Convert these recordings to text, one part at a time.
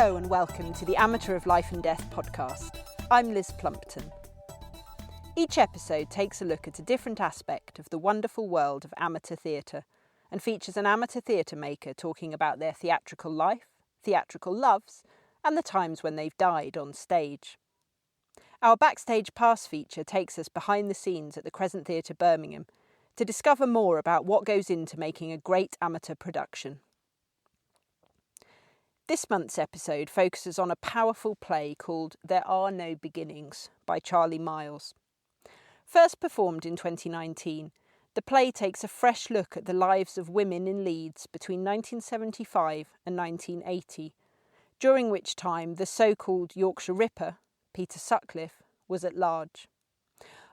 Hello and welcome to the Amateur of Life and Death podcast. I'm Liz Plumpton. Each episode takes a look at a different aspect of the wonderful world of amateur theatre and features an amateur theatre maker talking about their theatrical life, theatrical loves, and the times when they've died on stage. Our Backstage Pass feature takes us behind the scenes at the Crescent Theatre, Birmingham, to discover more about what goes into making a great amateur production. This month's episode focuses on a powerful play called There Are No Beginnings by Charley Miles. First performed in 2019, the play takes a fresh look at the lives of women in Leeds between 1975 and 1980, during which time the so-called Yorkshire Ripper, Peter Sutcliffe, was at large.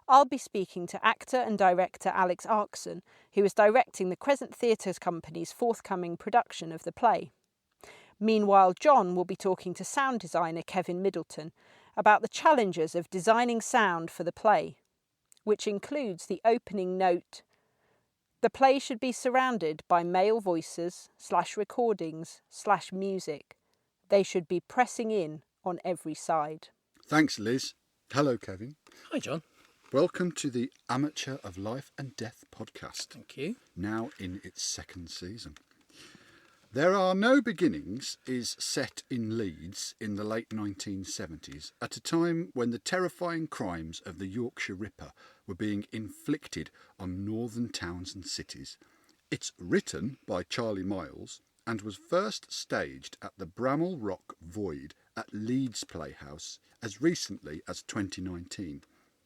I'll be speaking to actor and director Alex Arksen, who is directing the Crescent Theatre company's forthcoming production of the play. Meanwhile, John will be talking to sound designer Kevin Middleton about the challenges of designing sound for the play, which includes the opening note. The play should be surrounded by male voices / recordings / music. They should be pressing in on every side. Thanks, Liz. Hello, Kevin. Hi, John. Welcome to the Amateur of Life and Death podcast. Thank you. Now in its second season. There Are No Beginnings is set in Leeds in the late 1970s, at a time when the terrifying crimes of the Yorkshire Ripper were being inflicted on northern towns and cities. It's written by Charley Miles and was first staged at the Bramall Rock Void at Leeds Playhouse as recently as 2019.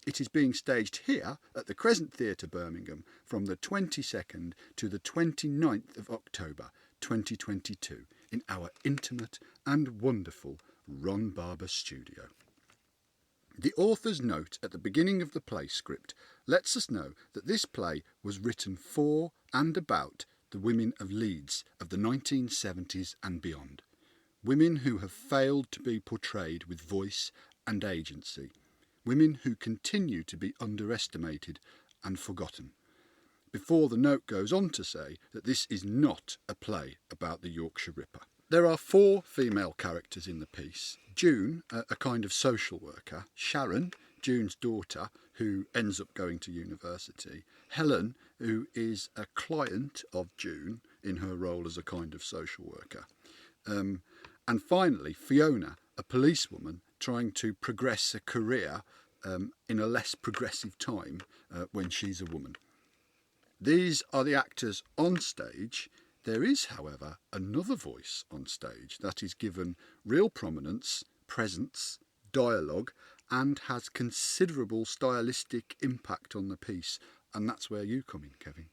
It is being staged here at the Crescent Theatre, Birmingham, from the 22nd to the 29th of October 2022 in our intimate and wonderful Ron Barber studio. The author's note at the beginning of the play script lets us know that this play was written for and about the women of Leeds of the 1970s and beyond. Women who have failed to be portrayed with voice and agency. Women who continue to be underestimated and forgotten. Before the note goes on to say that this is not a play about the Yorkshire Ripper. There are 4 female characters in the piece. June, a kind of social worker. Sharon, June's daughter, who ends up going to university. Helen, who is a client of June in her role as a kind of social worker. And finally, Fiona, a policewoman trying to progress a career in a less progressive time when she's a woman. These are the actors on stage. There is, however, another voice on stage that is given real prominence, presence, dialogue, and has considerable stylistic impact on the piece. And that's where you come in, Kevin.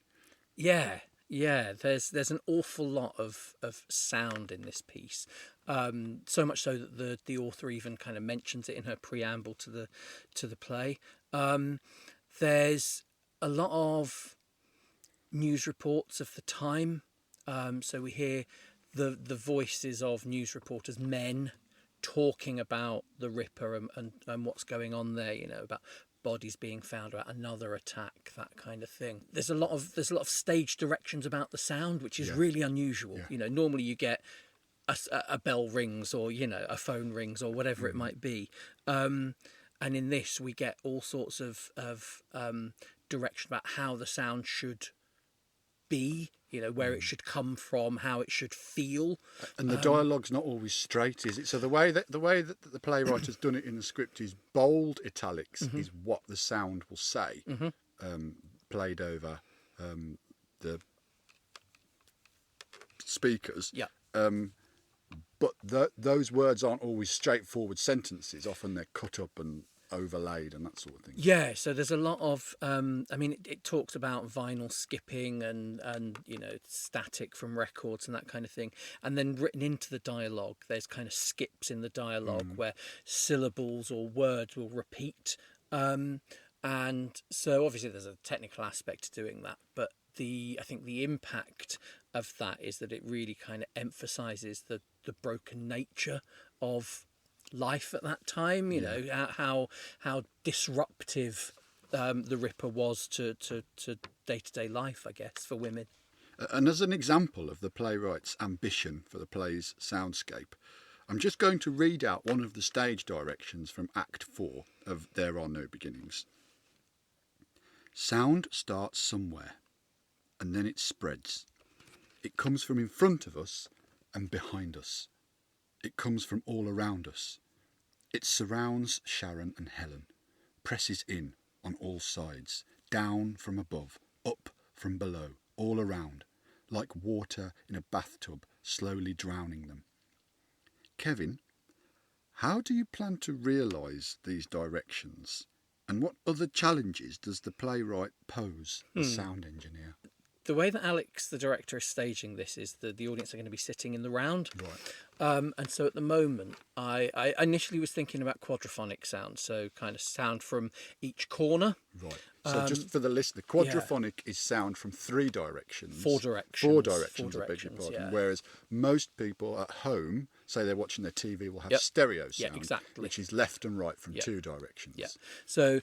Yeah. There's an awful lot of sound in this piece. So much so that the author even kind of mentions it in her preamble to the play. There's a lot of news reports of the time. So we hear the voices of news reporters, men, talking about the Ripper and what's going on there, about bodies being found, about another attack, that kind of thing. There's a lot of stage directions about the sound, which is really unusual. Yeah. Normally you get a bell rings or a phone rings or whatever it might be, and in this we get all sorts of direction about how the sound should be, where it should come from, how it should feel. And the dialogue's not always straight, is it? So the way that the playwright has done it in the script is bold italics is what the sound will say, played over the speakers. Yeah. But those words aren't always straightforward sentences. Often they're cut up and overlaid and that sort of thing. Yeah, so there's a lot of it talks about vinyl skipping and static from records and that kind of thing, and then written into the dialogue there's kind of skips in the dialogue where syllables or words will repeat, and so obviously there's a technical aspect to doing that, but I think the impact of that is that it really kind of emphasises the broken nature of life at that time, how disruptive the Ripper was to day-to-day life, I guess, for women. And as an example of the playwright's ambition for the play's soundscape, I'm just going to read out one of the stage directions from Act 4 of There Are No Beginnings. Sound starts somewhere, and then it spreads. It comes from in front of us and behind us. It comes from all around us. It surrounds Sharon and Helen, presses in on all sides, down from above, up from below, all around, like water in a bathtub slowly drowning them. Kevin, how do you plan to realise these directions, and what other challenges does the playwright pose the sound engineer? The way that Alex, the director, is staging this is that the audience are going to be sitting in the round. Right. And so at the moment, I initially was thinking about quadraphonic sound, so kind of sound from each corner. Right. So just for the listener, quadraphonic is sound from 3 directions. 4 directions. 4 directions, I beg your pardon. Yeah. Whereas most people at home, say they're watching their TV, will have stereo sound, Yeah, exactly. which is left and right from 2 directions. Yeah. So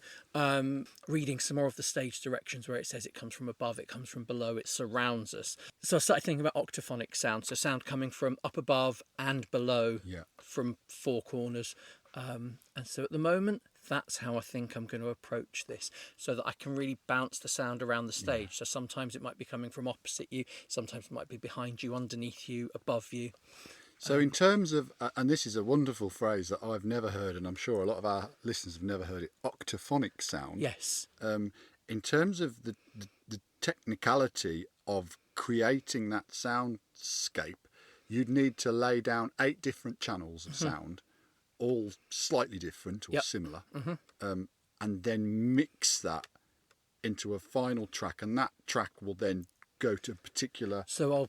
reading some more of the stage directions where it says it comes from above, it comes from below, it surrounds us. So I started thinking about octaphonic sound, so sound coming from up above and below from 4 corners. And so at the moment, that's how I think I'm going to approach this, so that I can really bounce the sound around the stage. So sometimes it might be coming from opposite you, sometimes it might be behind you, underneath you, above you. So in terms of, and this is a wonderful phrase that I've never heard, and I'm sure a lot of our listeners have never heard it, octaphonic sound. Yes. In terms of the technicality of creating that soundscape, you'd need to lay down 8 different channels of sound, all slightly different or similar, and then mix that into a final track, and that track will then go to particular So I will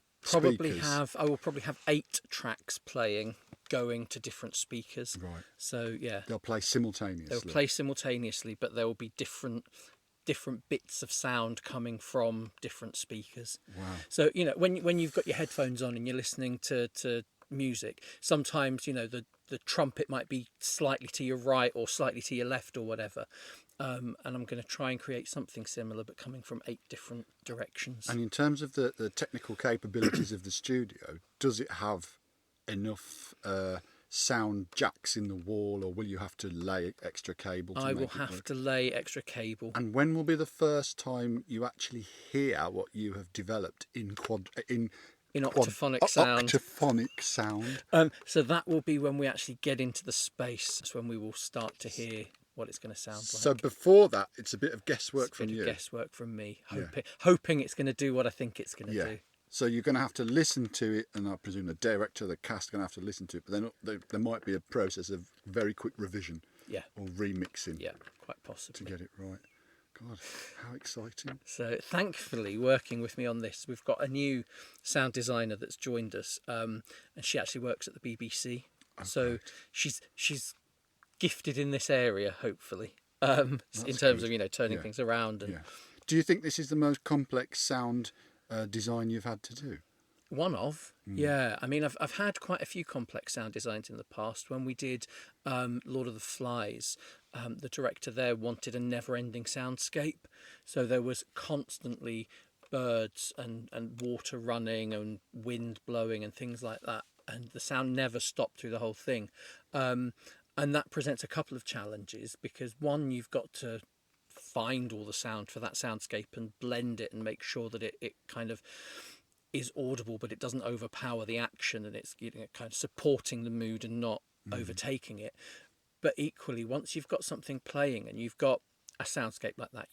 probably have 8 tracks playing, going to different speakers. Right. So yeah, they'll play simultaneously. they'll play simultaneously, but there will be different bits of sound coming from different speakers. Wow. So when you've got your headphones on and you're listening to music, sometimes the trumpet might be slightly to your right or slightly to your left or whatever, and I'm going to try and create something similar but coming from 8 different directions. And in terms of the technical capabilities of the studio, does it have enough sound jacks in the wall, or will you have to lay extra cable to I make will it have work? to lay extra cable. And when will be the first time you actually hear what you have developed in Octaphonic sound. Octaphonic sound. So that will be when we actually get into the space. That's when we will start to hear what it's going to sound like. So before that, it's a bit of guesswork from you. Guesswork from me, hoping it's going to do what I think it's going to do. So you're going to have to listen to it, and I presume the director, the cast, are going to have to listen to it. But then there might be a process of very quick revision, or remixing, quite possibly, to get it right. God, how exciting! So thankfully, working with me on this, we've got a new sound designer that's joined us, and she actually works at the BBC. Oh, so great. she's gifted in this area, hopefully, in terms of turning things around. And do you think this is the most complex sound design you've had to do? One of, yeah. I mean, I've had quite a few complex sound designs in the past. When we did Lord of the Flies, the director there wanted a never-ending soundscape. So there was constantly birds and water running and wind blowing and things like that. And the sound never stopped through the whole thing. And that presents a couple of challenges, because one, you've got to find all the sound for that soundscape and blend it and make sure that it kind of is audible, but it doesn't overpower the action, and it's kind of supporting the mood and not overtaking it. But equally, once you've got something playing and you've got a soundscape like that,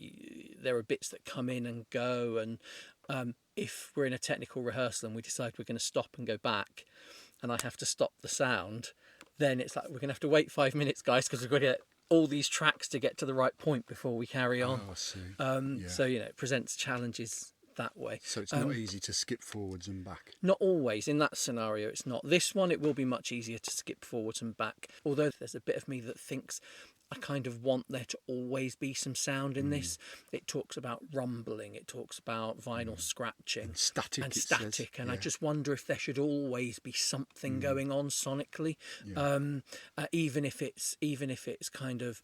there are bits that come in and go, and if we're in a technical rehearsal and we decide we're going to stop and go back, and I have to stop the sound, then it's like, we're going to have to wait 5 minutes, guys, because we've got to get all these tracks to get to the right point before we carry on. Oh, I see. So it presents challenges that way. So it's not easy to skip forwards and back. Not always. In that scenario, it's not. This one, it will be much easier to skip forwards and back. Although there's a bit of me that thinks I kind of want there to always be some sound in this. It talks about rumbling. It talks about vinyl scratching. And static. And I just wonder if there should always be something going on sonically, even if it's kind of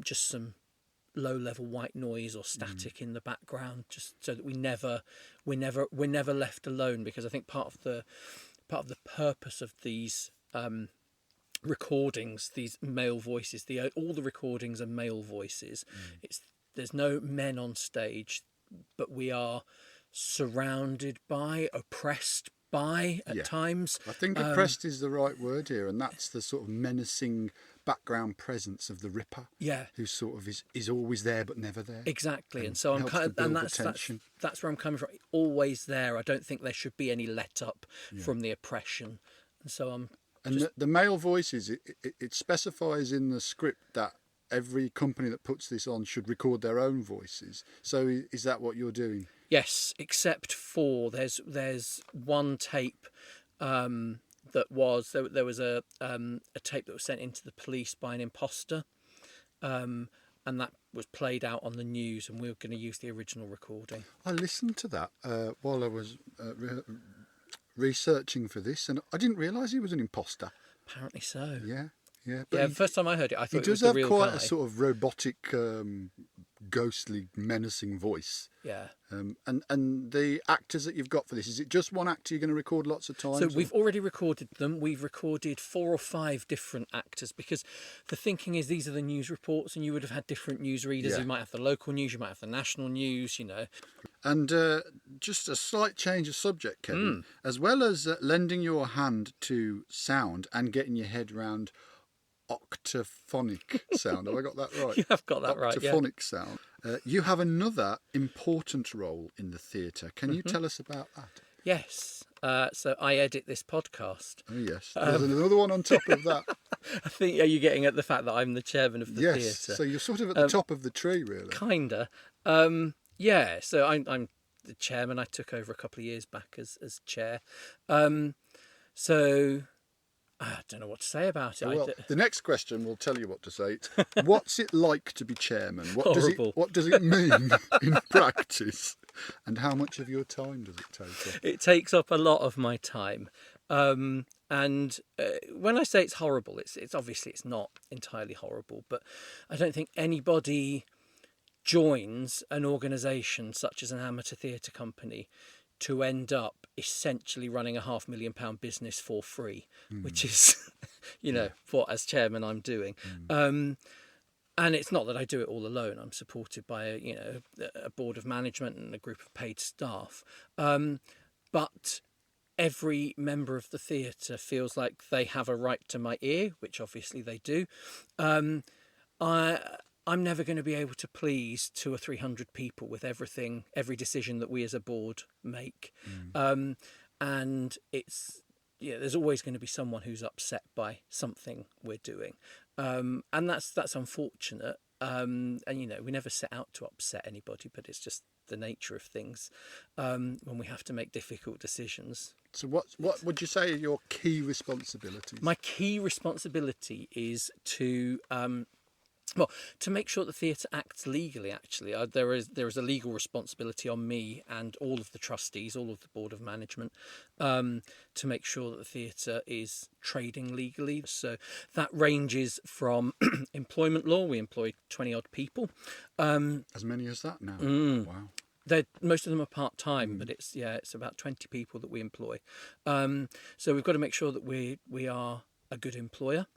just some low-level white noise or static in the background, just so that we're never left alone. Because I think part of the purpose of these recordings, these male voices. All the recordings are male voices. There's no men on stage, but we are surrounded by, oppressed by at times. I think oppressed is the right word here, and that's the sort of menacing background presence of the Ripper. Yeah, who sort of is always there but never there. Exactly, and so I'm kind of, and that's where I'm coming from. Always there. I don't think there should be any let up from the oppression, and so I'm. And the male voices, it specifies in the script that every company that puts this on should record their own voices. So is that what you're doing? Yes, except for there's one tape that was there was a tape that was sent into the police by an imposter, and that was played out on the news, and we were going to use the original recording. I listened to that while I was researching for this, and I didn't realise he was an imposter. Apparently so. Yeah. But the first time I heard it, I thought it was the real guy. He He does have quite a sort of robotic, ghostly, menacing voice. Yeah. And the actors that you've got for this, is it just one actor you're going to record lots of times? So we've already recorded them. We've recorded 4 or 5 different actors, because the thinking is these are the news reports, and you would have had different news readers. You might have the local news, you might have the national news, And just a slight change of subject, Kevin. As well as lending your hand to sound and getting your head round octaphonic sound. Have I got that right? You have got that right, yeah. Octaphonic sound. You have another important role in the theatre. Can you tell us about that? Yes. So I edit this podcast. Oh, yes. There's another one on top of that. I think, are you getting at the fact that I'm the chairman of the theatre? Yes, so you're sort of at the top of the tree, really. Kinda. Yeah, so I'm the chairman. I took over a couple of years back as chair. So I don't know what to say about it. Well, the next question will tell you what to say. What's it like to be chairman? Horrible. What does it mean in practice? And how much of your time does it take up? It takes up a lot of my time. And when I say it's horrible, it's obviously it's not entirely horrible, but I don't think anybody joins an organisation such as an amateur theatre company to end up essentially running a £500,000 business for free, which is, what as chairman I'm doing. And it's not that I do it all alone. I'm supported by a board of management and a group of paid staff. But every member of the theatre feels like they have a right to my ear, which obviously they do. I'm never going to be able to please 200 or 300 people with every decision that we as a board make. And it's, there's always going to be someone who's upset by something we're doing. And that's unfortunate. And, we never set out to upset anybody, but it's just the nature of things when we have to make difficult decisions. So what would you say are your key responsibilities? My key responsibility is to make sure the theatre acts legally. Actually, there is a legal responsibility on me and all of the trustees, all of the board of management, to make sure that the theatre is trading legally. So that ranges from employment law. We employ 20 odd people. As many as that now? Wow. Most of them are part-time, but it's about 20 people that we employ. So we've got to make sure that we are a good employer.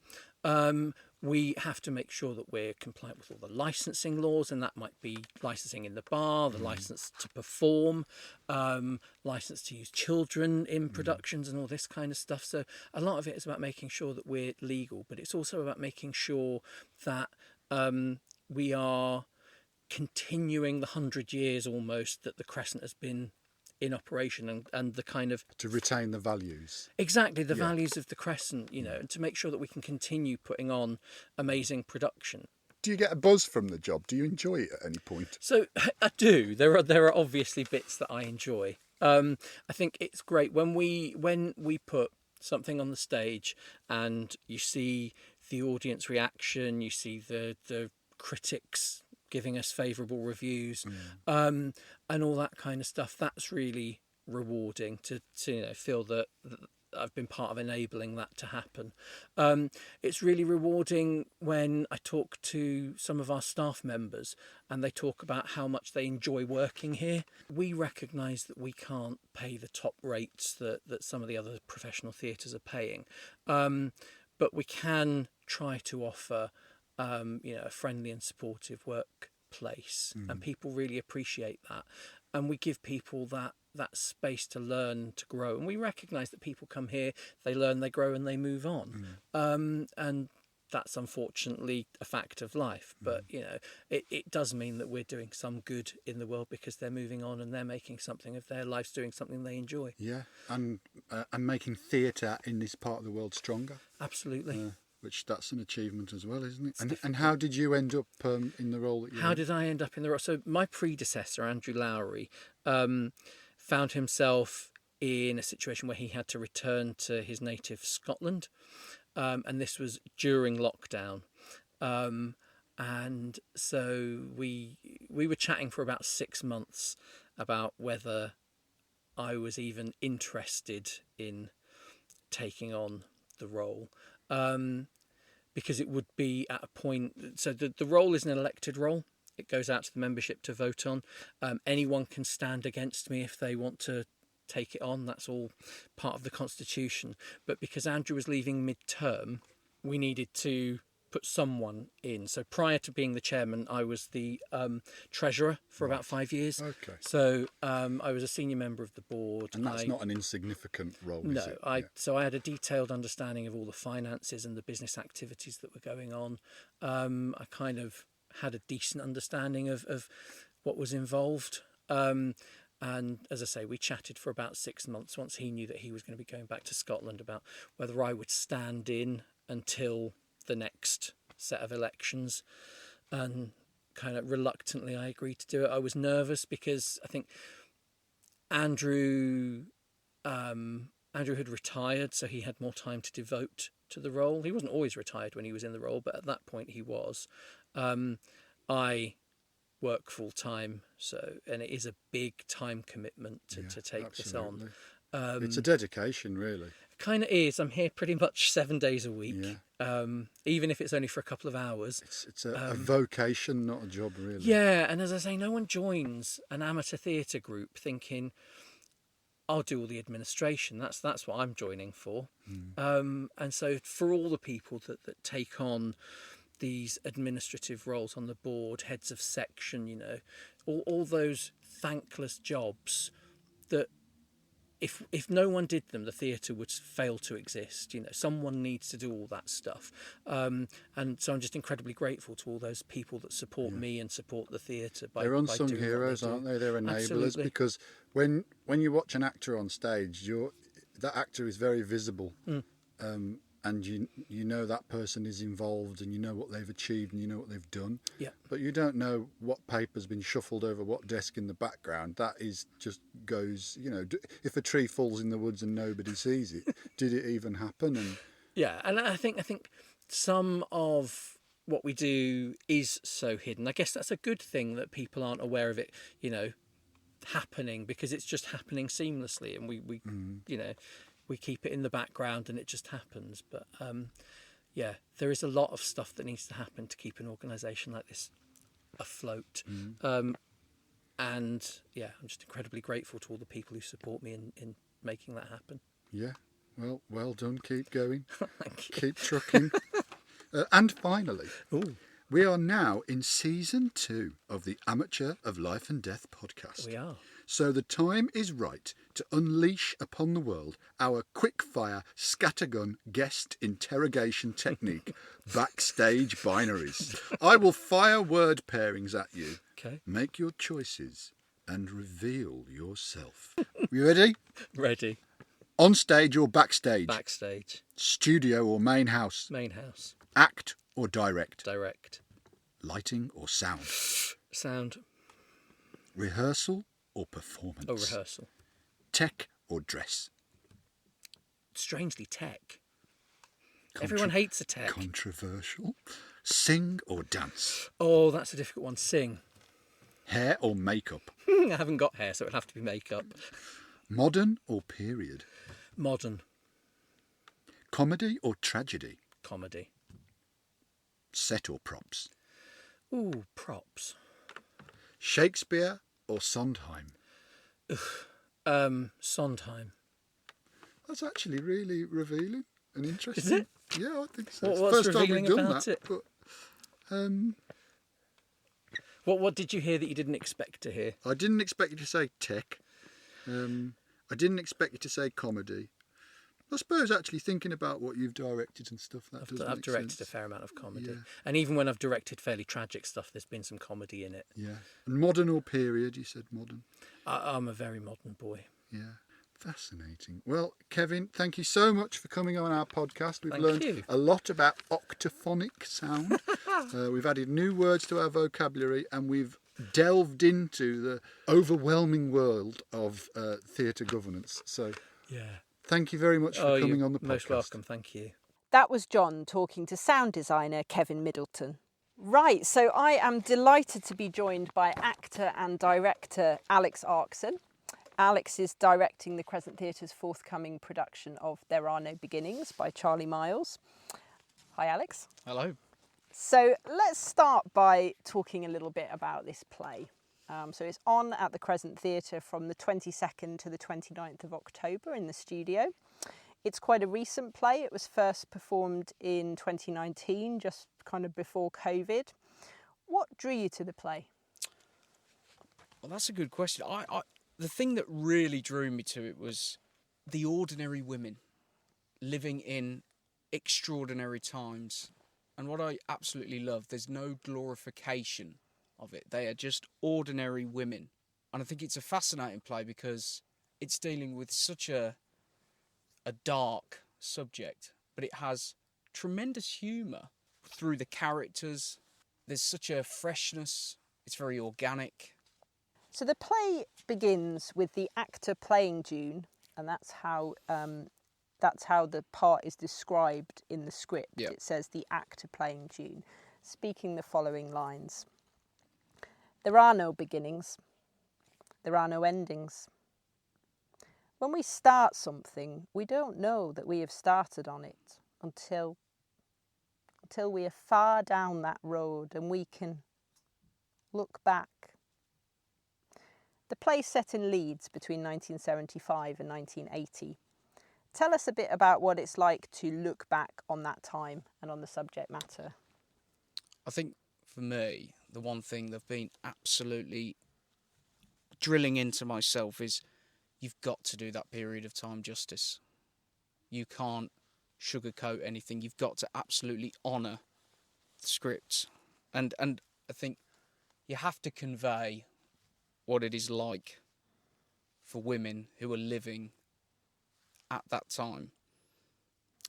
We have to make sure that we're compliant with all the licensing laws, and that might be licensing in the bar, the license to perform, license to use children in productions and all this kind of stuff. So a lot of it is about making sure that we're legal, but it's also about making sure that we are continuing the 100 years almost that the Crescent has been in operation, and the kind of to retain the values, exactly the values of the Crescent, and to make sure that we can continue putting on amazing production. Do you get a buzz from the job? Do you enjoy it at any point? So I do. There are obviously bits that I enjoy. I think it's great when we put something on the stage and you see the audience reaction, you see the critics giving us favourable reviews, and all that kind of stuff. That's really rewarding to feel that I've been part of enabling that to happen. It's really rewarding when I talk to some of our staff members and they talk about how much they enjoy working here. We recognise that we can't pay the top rates that some of the other professional theatres are paying, but we can try to offer a friendly and supportive workplace, and people really appreciate that. And we give people that space to learn, to grow. And we recognise that people come here, they learn, they grow, and they move on. And that's unfortunately a fact of life. But, it does mean that we're doing some good in the world because they're moving on and they're making something of their lives, doing something they enjoy. Yeah, and making theatre in this part of the world stronger. Absolutely. Which that's an achievement as well, isn't it? And how did you end up in the role that you How did I end up in the role? So my predecessor, Andrew Lowry, found himself in a situation where he had to return to his native Scotland. And this was during lockdown. And so we were chatting for about 6 months about whether I was even interested in taking on the role. Because it would be at a point, so the role is an elected role. It goes out to the membership to vote on. Anyone can stand against me if they want to take it on. That's all part of the constitution. But because Andrew was leaving mid-term, we needed to put someone in. So prior to being the chairman, I was the treasurer for about 5 years. Okay. So I was a senior member of the board. And that's not an insignificant role, no, is it? So I had a detailed understanding of all the finances and the business activities that were going on. I kind of had a decent understanding of what was involved. And as I say, we chatted for about 6 months once he knew that he was going to be going back to Scotland about whether I would stand in until the next set of elections, and kind of reluctantly I agreed to do it. I was nervous because I think Andrew had retired, so he had more time to devote to the role. He wasn't always retired when he was in the role, but at that point he was. I work full time, and it is a big time commitment to take absolutely. this on. It's a dedication, really. Kind of is. I'm here pretty much 7 days a week, even if it's only for a couple of hours. It's a vocation, not a job, really. Yeah, and as I say, no one joins an amateur theatre group thinking, I'll do all the administration. That's what I'm joining for. And so for all the people that take on these administrative roles on the board, heads of section, all those thankless jobs that if no one did them, the theatre would fail to exist. Someone needs to do all that stuff. And so I'm just incredibly grateful to all those people that support me and support the theatre. They're unsung heroes, aren't they? They're enablers. Absolutely. Because when you watch an actor on stage, that actor is very visible. And you know that person is involved, and you know what they've achieved, and you know what they've done. Yeah. But you don't know what paper's been shuffled over what desk in the background. That is just goes, if a tree falls in the woods and nobody sees it, did it even happen? And and I think some of what we do is so hidden. I guess that's a good thing that people aren't aware of it, happening, because it's just happening seamlessly, and we keep it in the background and it just happens. But there is a lot of stuff that needs to happen to keep an organisation like this afloat. And I'm just incredibly grateful to all the people who support me in making that happen. Yeah, well done. Keep going. Thank you. Keep trucking. And finally, we are now in season 2 of the Amateur of Life and Death podcast. We are. So the time is right to unleash upon the world our quick-fire, scattergun guest interrogation technique, backstage binaries. I will fire word pairings at you. Okay. Make your choices and reveal yourself. You ready? Ready. On stage or backstage? Backstage. Studio or main house? Main house. Act or direct? Direct. Lighting or sound? Sound. Rehearsal or performance? Oh, rehearsal. Tech or dress? Strangely, tech. Everyone hates a tech. Controversial. Sing or dance? Oh, that's a difficult one. Sing. Hair or makeup? I haven't got hair, so it'll have to be makeup. Modern or period? Modern. Comedy or tragedy? Comedy. Set or props? Ooh, props. Shakespeare or Sondheim? Sondheim. That's actually really revealing and interesting. Is it? Yeah, I think so. It's What's the first time revealing we've done about that. it? But, What did you hear that you didn't expect to hear? I didn't expect you to say tech. I didn't expect you to say comedy. I suppose actually thinking about what you've directed and stuff, I've directed a fair amount of comedy. Yeah. And even when I've directed fairly tragic stuff, there's been some comedy in it. Yeah. And modern or period? You said modern. I'm a very modern boy. Yeah. Fascinating. Well, Kevin, thank you so much for coming on our podcast. We've learned a lot about octophonic sound. We've added new words to our vocabulary, and we've delved into the overwhelming world of theatre governance. So, Yeah. thank you very much for coming on the podcast. Most welcome, thank you. That was John talking to sound designer Kevin Middleton. Right, so I am delighted to be joined by actor and director Alex Arksen. Alex is directing the Crescent Theatre's forthcoming production of There Are No Beginnings by Charley Miles. Hi, Alex. Hello. So let's start by talking a little bit about this play. So it's on at the Crescent Theatre from the 22nd to the 29th of October in the studio. It's quite a recent play. It was first performed in 2019, just kind of before COVID. What drew you to the play? Well, that's a good question. The thing that really drew me to it was the ordinary women living in extraordinary times. And what I absolutely love, there's no glorification of it. They are just ordinary women. And I think it's a fascinating play because it's dealing with such a dark subject, but it has tremendous humour through the characters. There's such a freshness. It's very organic. So the play begins with the actor playing June, and that's how the part is described in the script. Yep. It says the actor playing June, speaking the following lines. There are no beginnings. There are no endings. When we start something, we don't know that we have started on it until we are far down that road and we can look back. The play set in Leeds between 1975 and 1980. Tell us a bit about what it's like to look back on that time and on the subject matter. I think for me, the one thing they've been absolutely drilling into myself is you've got to do that period of time justice. You can't sugarcoat anything. You've got to absolutely honour the script. And I think you have to convey what it is like for women who are living at that time.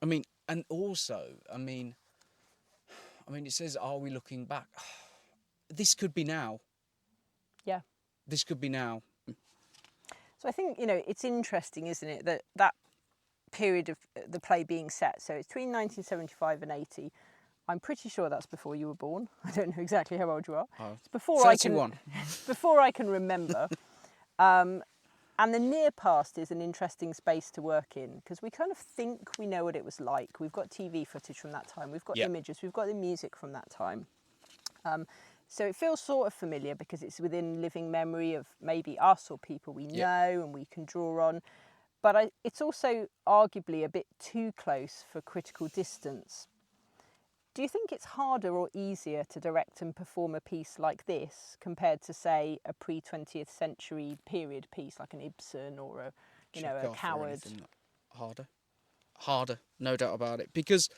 I mean, and also, I mean, it says, are we looking back? This could be now. Yeah. This could be now. So I think, it's interesting, isn't it, that period of the play being set. So it's between 1975 and 80. I'm pretty sure that's before you were born. I don't know exactly how old you are. It's before 31. Before I can remember. And the near past is an interesting space to work in because we kind of think we know what it was like. We've got TV footage from that time. We've got images. We've got the music from that time. So it feels sort of familiar because it's within living memory of maybe us or people we know and we can draw on. But it's also arguably a bit too close for critical distance. Do you think it's harder or easier to direct and perform a piece like this compared to, say, a pre-20th century period piece like an Ibsen or a Coward? Harder, no doubt about it. Because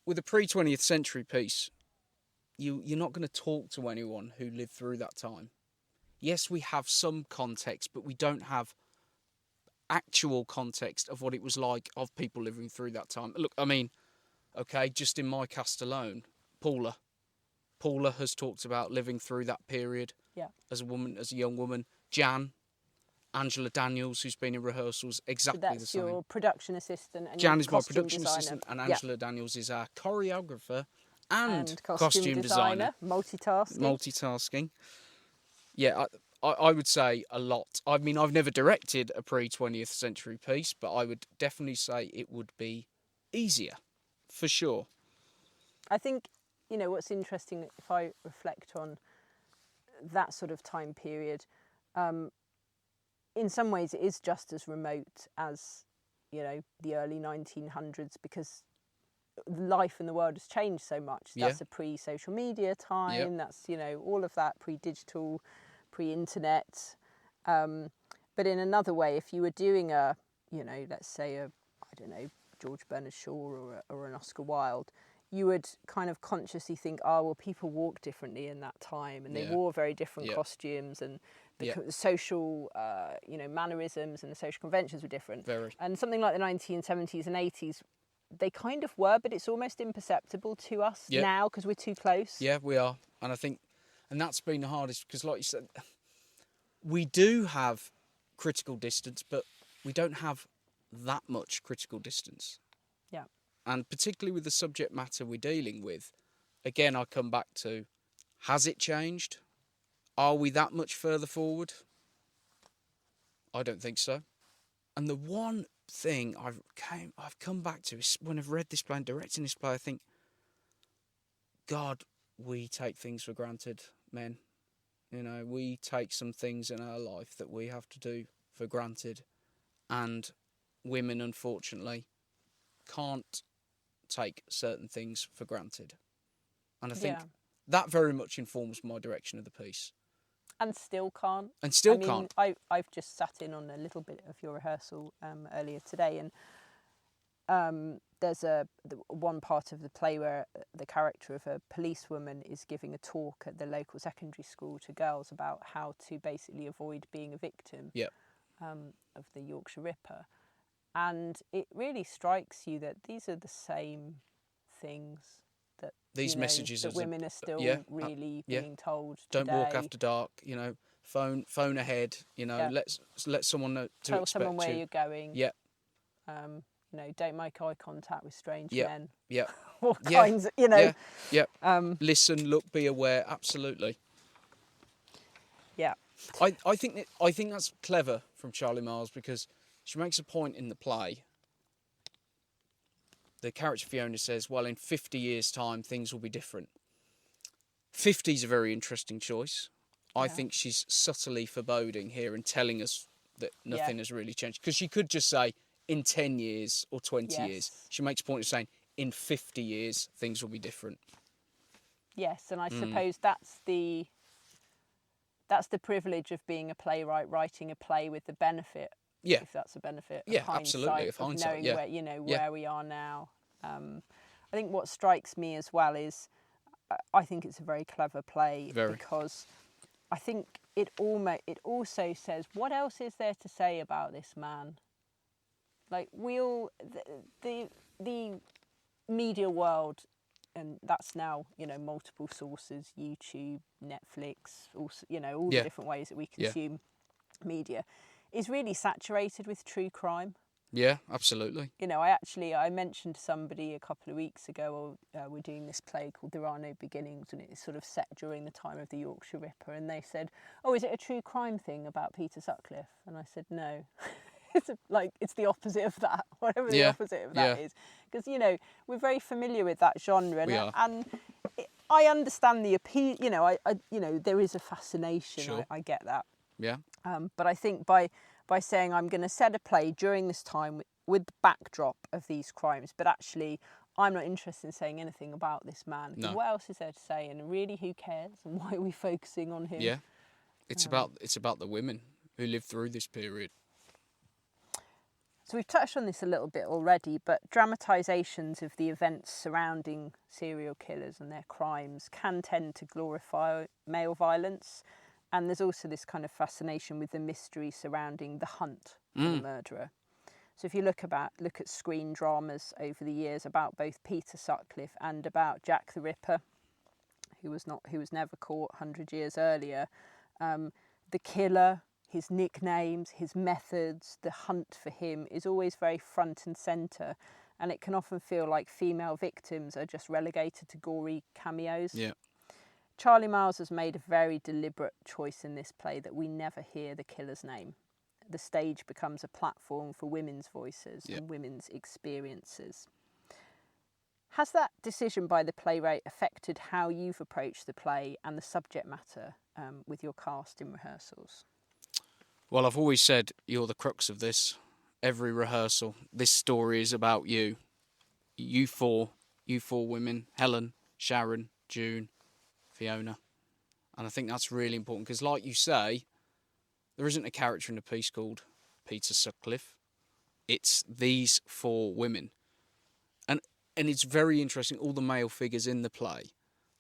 with a pre-20th century piece, you're not going to talk to anyone who lived through that time. Yes, we have some context, but we don't have actual context of what it was like of people living through that time. Look, I mean, okay, just in my cast alone, Paula has talked about living through that period as a young woman. Jan, Angela Daniels, who's been in rehearsals, exactly the same. So that's your production assistant and Jan your is my costume production designer. assistant, and Angela Daniels is our choreographer and costume designer. Multitasking. Yeah, I would say a lot. I mean, I've never directed a pre-20th century piece, but I would definitely say it would be easier, for sure. I think, you know, what's interesting, if I reflect on that sort of time period, in some ways it is just as remote as, you know, the early 1900s, because life in the world has changed so much. Yeah. That's a pre-social media time. Yep. That's, you know, all of that, pre-digital, pre-internet. But in another way, if you were doing a, you know, let's say a, I don't know, George Bernard Shaw or an Oscar Wilde, you would kind of consciously think, oh, well, people walked differently in that time, and they Yeah. wore very different Yeah. costumes, and the Yeah. social, you know, mannerisms and the social conventions were different. Very. And something like the 1970s and 80s, they kind of were, but it's almost imperceptible to us Yeah. now because we're too close. Yeah, we are. And I think, and that's been the hardest, because like you said, we do have critical distance, but we don't have that much critical distance. Yeah. And particularly with the subject matter we're dealing with, again, I come back to, has it changed? Are we that much further forward? I don't think so. And the one thing I've come back to is when I've read this play and directing this play, I think, God, we take things for granted, men. You know, we take some things in our life that we have to do for granted, and women, unfortunately, can't take certain things for granted. And I think that very much informs my direction of the piece. And still can't. And still I mean, can't. I've just sat in on a little bit of your rehearsal earlier today, and there's one part of the play where the character of a policewoman is giving a talk at the local secondary school to girls about how to basically avoid being a victim of the Yorkshire Ripper. And it really strikes you that these are the same things that these messages that women are still really being told Don't today. walk after dark, you know, phone ahead, you know, let someone know to Tell expect someone where you. you're going. Yeah. You know, don't make eye contact with strange Yeah. men. Yeah. All kinds of, you know. Yeah. Listen, look, be aware, absolutely. Yeah. I think that's clever from Charley Miles, because she makes a point in the play. The character Fiona says, well, in 50 years' time, things will be different. 50 is a very interesting choice. I think she's subtly foreboding here and telling us that nothing has really changed. Because she could just say, in 10 years or 20 years. She makes a point of saying, in 50 years, things will be different. Yes, and I suppose that's the privilege of being a playwright, writing a play with the benefit, if that's a benefit, of hindsight, absolutely, of hindsight, knowing where, you know, where we are now. I think what strikes me as well is, I think it's a very clever play because I think it also says, what else is there to say about this man? Like, the media world, and that's now, you know, multiple sources, YouTube, Netflix, also, you know, all the different ways that we consume media, is really saturated with true crime. Yeah, absolutely. You know, I mentioned to somebody a couple of weeks ago, we're doing this play called There Are No Beginnings, and it's sort of set during the time of the Yorkshire Ripper, and they said, oh, is it a true crime thing about Peter Sutcliffe? And I said, no. It's the opposite of that, whatever the opposite of that is. Because, you know, we're very familiar with that genre. And I understand the appeal, you know, you know, there is a fascination, Sure. I get that. Yeah. But I think by saying I'm going to set a play during this time with the backdrop of these crimes, but actually I'm not interested in saying anything about this man. No. What else is there to say? And really, who cares? And why are we focusing on him? Yeah. It's about the women who lived through this period. So we've touched on this a little bit already, but dramatisations of the events surrounding serial killers and their crimes can tend to glorify male violence. And there's also this kind of fascination with the mystery surrounding the hunt for the murderer. So if you look at screen dramas over the years about both Peter Sutcliffe and about Jack the Ripper, who was never caught 100 years earlier, the killer, his nicknames, his methods, the hunt for him is always very front and centre, and it can often feel like female victims are just relegated to gory cameos. Yeah. Charley Miles has made a very deliberate choice in this play that we never hear the killer's name. The stage becomes a platform for women's voices and women's experiences. Has that decision by the playwright affected how you've approached the play and the subject matter with your cast in rehearsals? Well, I've always said you're the crux of this. Every rehearsal, this story is about you. You four women, Helen, Sharon, June, Fiona. And I think that's really important because, like you say, there isn't a character in the piece called Peter Sutcliffe. It's these 4 women. And it's very interesting, all the male figures in the play,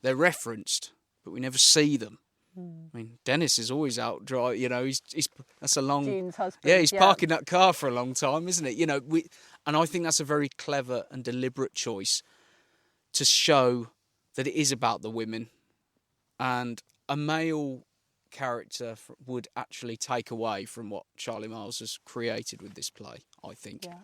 they're referenced, but we never see them. I mean, Dennis is always out dry, you know, he's that's a long... June's husband. Yeah, he's parking that car for a long time, isn't it? You know, and I think that's a very clever and deliberate choice to show that it is about the women. And a male character would actually take away from what Charley Miles has created with this play, I think. Yeah.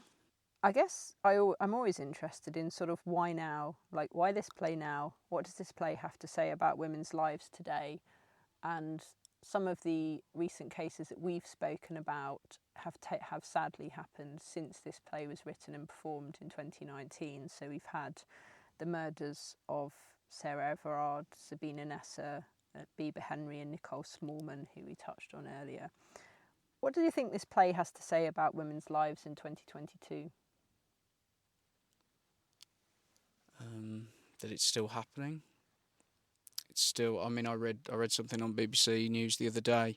I guess I'm always interested in sort of why now, like why this play now? What does this play have to say about women's lives today? And some of the recent cases that we've spoken about have sadly happened since this play was written and performed in 2019. So we've had the murders of Sarah Everard, Sabina Nessa, Bieber Henry and Nicole Smallman, who we touched on earlier. What do you think this play has to say about women's lives in 2022? That it's still happening. It's still, I mean, I read something on BBC News the other day,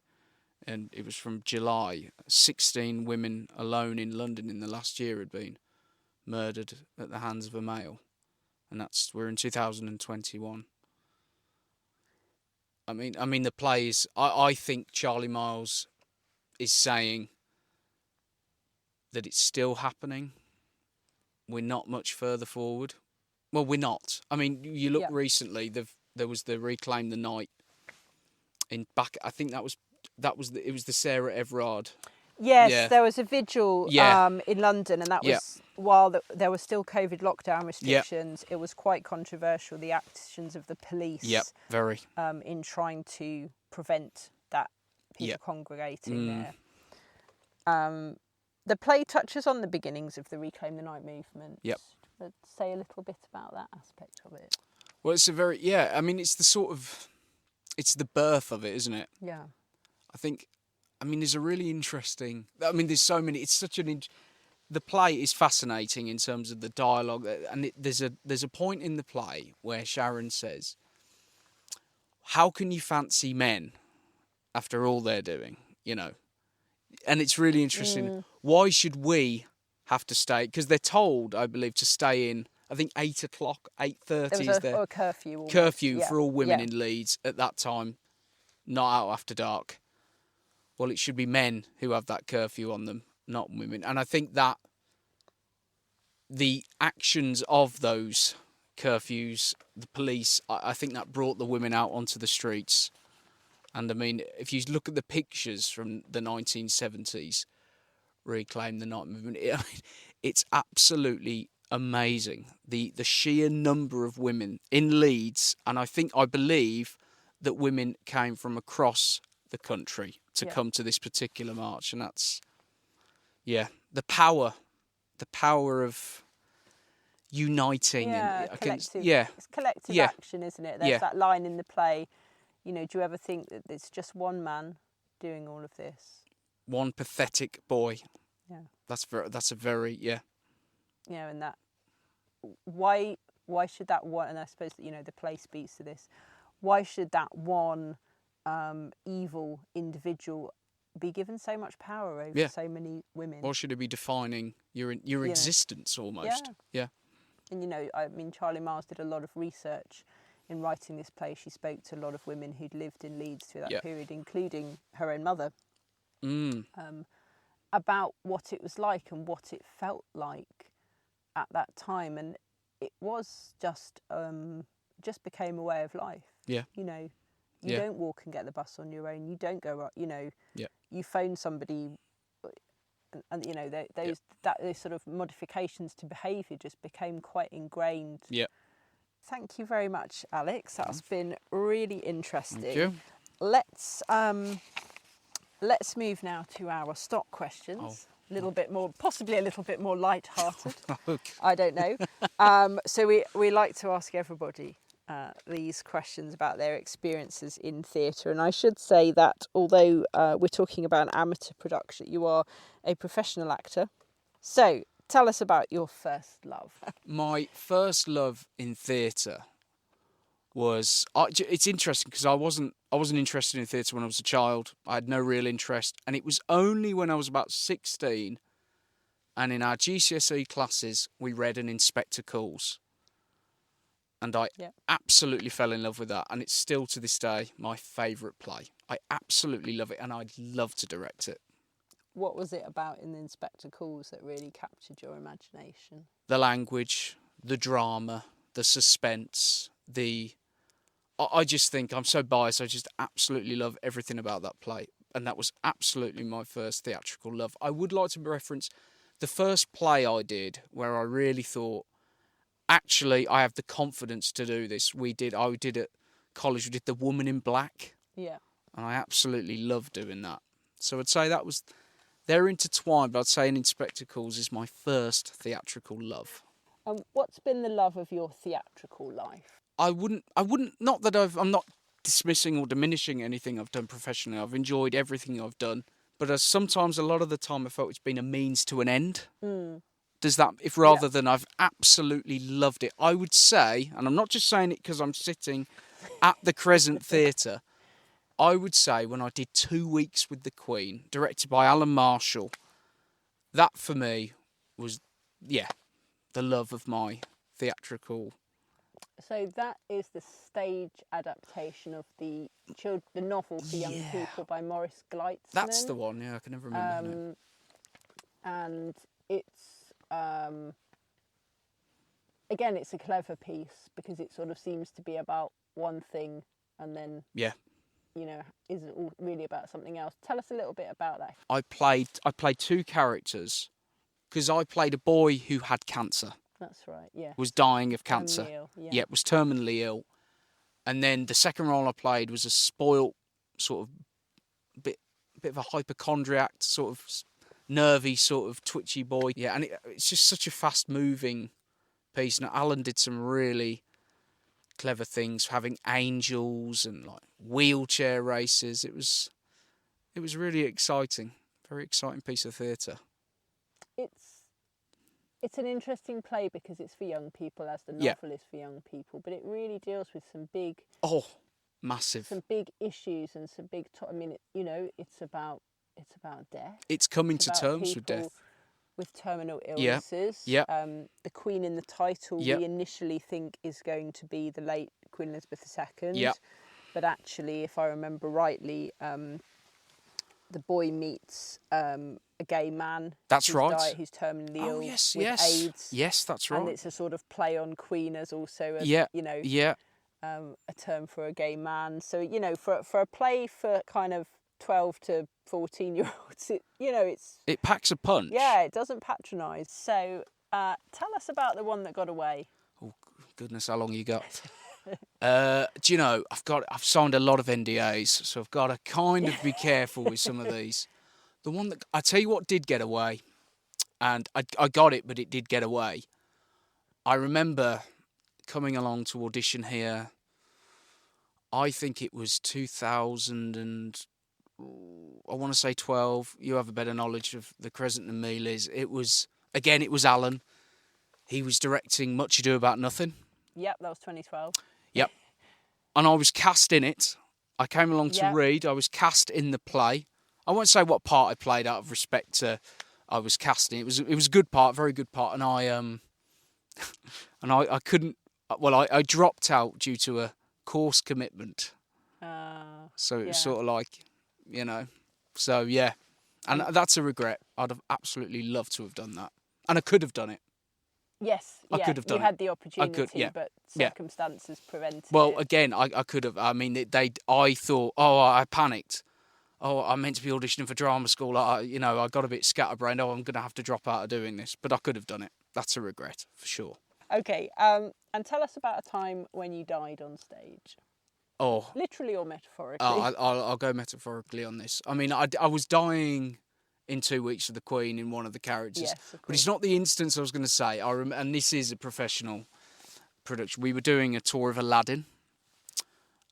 and it was from July. 16 women alone in London in the last year had been murdered at the hands of a male. And we're in 2021. I mean the play is, I think Charley Miles is saying that it's still happening. We're not much further forward. Well, we're not. I mean, you look recently, there was the Reclaim the Night I think it was the Sarah Everard. Yes, there was a vigil in London, and that was while there were still COVID lockdown restrictions. It was quite controversial, the actions of the police very. In trying to prevent that people congregating there. The play touches on the beginnings of the Reclaim the Night movement. Yep. Let's say a little bit about that aspect of it. Well, it's it's the birth of it, isn't it? Yeah. There's a really interesting... there's so many... It's such the play is fascinating in terms of the dialogue. And there's a point in the play where Sharon says, how can you fancy men after all they're doing, you know? And it's really interesting. Why should we have to stay? Because they're told, I believe, to stay in, I think, 8 o'clock, 8:30 is their... a curfew. Almost. Curfew for all women in Leeds at that time, not out after dark. Well, it should be men who have that curfew on them, not women. And I think that the actions of those curfews, the police, I think that brought the women out onto the streets. And I mean, if you look at the pictures from the 1970s, Reclaim the Night movement, it's absolutely amazing. The sheer number of women in Leeds, and I believe that women came from across the country to come to this particular march, and that's the power of uniting it's collective action, isn't it? There's that line in the play, you know, do you ever think that it's just one man doing all of this? One pathetic boy. Yeah. That's a very and that why should that one, and I suppose that, you know, the play speaks to this, why should that one evil individual be given so much power over so many women? Why should it be defining your existence almost? Yeah. And, you know, I mean, Charley Miles did a lot of research in writing this play. She spoke to a lot of women who'd lived in Leeds through that period, including her own mother, about what it was like and what it felt like at that time. And it was just became a way of life. Yeah. You know, you don't walk and get the bus on your own. You don't go, you know, you phone somebody, and you know, those sort of modifications to behaviour just became quite ingrained. Yeah. Thank you very much, Alex. That's been really interesting. Thank you. Let's move now to our stock questions. little bit more, possibly a little bit more light-hearted. Okay. I don't know. So we like to ask everybody these questions about their experiences in theatre. And I should say that although we're talking about an amateur production, you are a professional actor. So tell us about your first love. My first love in theatre was... it's interesting because I wasn't interested in theatre when I was a child. I had no real interest. And it was only when I was about 16 and in our GCSE classes we read an Inspector Calls. And I absolutely fell in love with that. And it's still to this day my favourite play. I absolutely love it and I'd love to direct it. What was it about in the Inspector Calls that really captured your imagination? The language, the drama, the suspense, I just think, I'm so biased, I just absolutely love everything about that play. And that was absolutely my first theatrical love. I would like to reference the first play I did where I really thought, actually, I have the confidence to do this. I did at college, we did The Woman in Black. Yeah. And I absolutely loved doing that. So I'd say they're intertwined, but I'd say an Inspector Calls is my first theatrical love. What's been the love of your theatrical life? I wouldn't, not that I'm not dismissing or diminishing anything I've done professionally. I've enjoyed everything I've done. But sometimes, a lot of the time, I felt it's been a means to an end. Does that, if rather than I've absolutely loved it, I would say, and I'm not just saying it because I'm sitting at the Crescent Theatre, I would say when I did 2 Weeks with the Queen, directed by Alan Marshall, that for me was, the love of my theatrical. So that is the stage adaptation of the novel for young people by Maurice Gleitzman. That's the one, I can never remember his name. And it's, again, it's a clever piece because it sort of seems to be about one thing and then, isn't all really about something else. Tell us a little bit about that. I played 2 characters because I played a boy who had cancer. That's right, yeah. Was dying of cancer. Ill, was terminally ill. And then the second role I played was a spoilt, sort of bit of a hypochondriac, sort of nervy, sort of twitchy boy. Yeah, and it's just such a fast-moving piece. Now, Alan did some really clever things, having angels and like wheelchair races. It was really exciting. Very exciting piece of theatre. It's an interesting play because it's for young people, as the novel is for young people, but it really deals with some big... massive. Some big issues and some big... it's about death. It's coming to terms with death. With terminal illnesses. Yeah. The Queen in the title, we initially think is going to be the late Queen Elizabeth II. Yeah. But actually, if I remember rightly, the boy meets a gay man. That's right. Who's terminally ill with yes. AIDS. Yes, that's right. And it's a sort of play on Queen as also a, a term for a gay man. So, for a play for kind of 12 to 14-year-olds, it packs a punch. Yeah, it doesn't patronise. So tell us about the one that got away. Oh, goodness, how long you got? Do you know, I've signed a lot of NDAs, so I've got to kind of be careful with some of these. The one that, I tell you what did get away, and I got it, but it did get away. I remember coming along to audition here, I think it was 2000 and, I want to say 12. You have a better knowledge of the Crescent than me, Liz. It was Alan. He was directing Much Ado About Nothing. Yep, that was 2012. Yep. And I was cast in it. I came along to read. I was cast in the play. I won't say what part I played out of respect to I was casting. It was a good part, very good part. And I couldn't. Well, I dropped out due to a course commitment. So it was sort of like, So yeah, and that's a regret. I'd have absolutely loved to have done that, and I could have done it. Yes, I could have done it. You had the opportunity, but circumstances prevented it. Well, again, I could have. I mean, I thought, I panicked. I'm meant to be auditioning for drama school. I got a bit scatterbrained. I'm going to have to drop out of doing this. But I could have done it. That's a regret, for sure. Okay, and tell us about a time when you died on stage. Oh. Literally or metaphorically? I'll go metaphorically on this. I mean, I was dying in 2 Weeks with the Queen in one of the characters. Yes, of but it's not the instance I was going to say. And this is a professional production. We were doing a tour of Aladdin,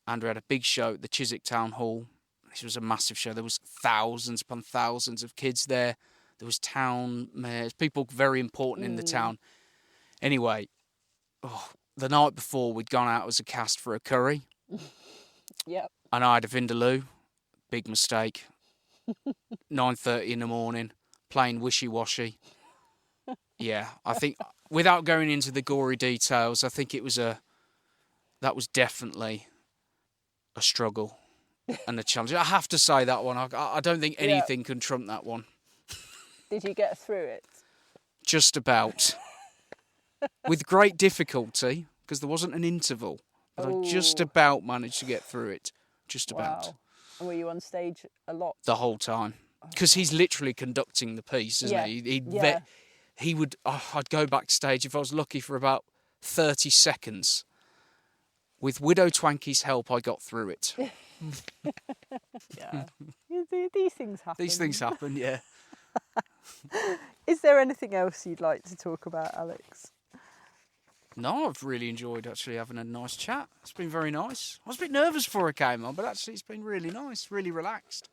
and we had a big show at the Chiswick Town Hall. This was a massive show. There was thousands upon thousands of kids there. There was town mayors, people very important in the town. Anyway, the night before, we'd gone out as a cast for a curry. Yep. And I had a Vindaloo. Big mistake. 9:30 in the morning, playing wishy-washy. Yeah, I think, without going into the gory details, I think that was definitely a struggle and a challenge. I have to say that one. I don't think anything can trump that one. Did you get through it? Just about. With great difficulty, because there wasn't an interval. But I just about managed to get through it. Just about. Wow. And were you on stage a lot? The whole time. Because he's literally conducting the piece, isn't he? He would... I'd go backstage, if I was lucky, for about 30 seconds. With Widow Twanky's help, I got through it. Yeah. These things happen. These things happen, yeah. Is there anything else you'd like to talk about, Alex? No, I've really enjoyed actually having a nice chat. It's been very nice. I was a bit nervous before I came on, but actually it's been really nice, really relaxed.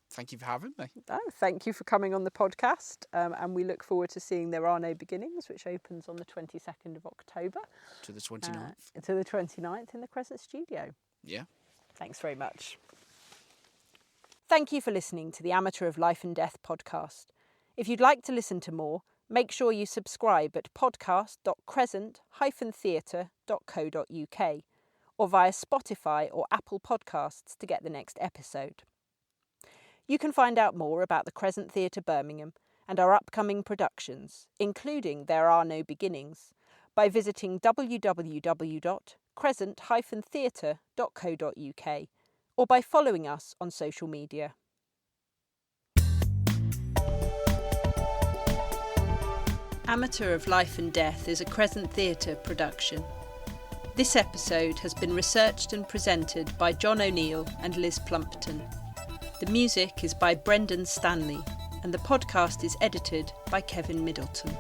Thank you for having me. Oh, thank you for coming on the podcast. And we look forward to seeing There Are No Beginnings, which opens on the 22nd of October. To the 29th. To the 29th in the Crescent Studio. Yeah. Thanks very much. Thank you for listening to the Amateur of Life and Death podcast. If you'd like to listen to more, make sure you subscribe at podcast.crescent-theatre.co.uk or via Spotify or Apple Podcasts to get the next episode. You can find out more about the Crescent Theatre Birmingham and our upcoming productions, including There Are No Beginnings, by visiting www.crescent-theatre.co.uk or by following us on social media. Amateur of Life and Death is a Crescent Theatre production. This episode has been researched and presented by John O'Neill and Liz Plumpton. The music is by Brendan Stanley, and the podcast is edited by Kevin Middleton.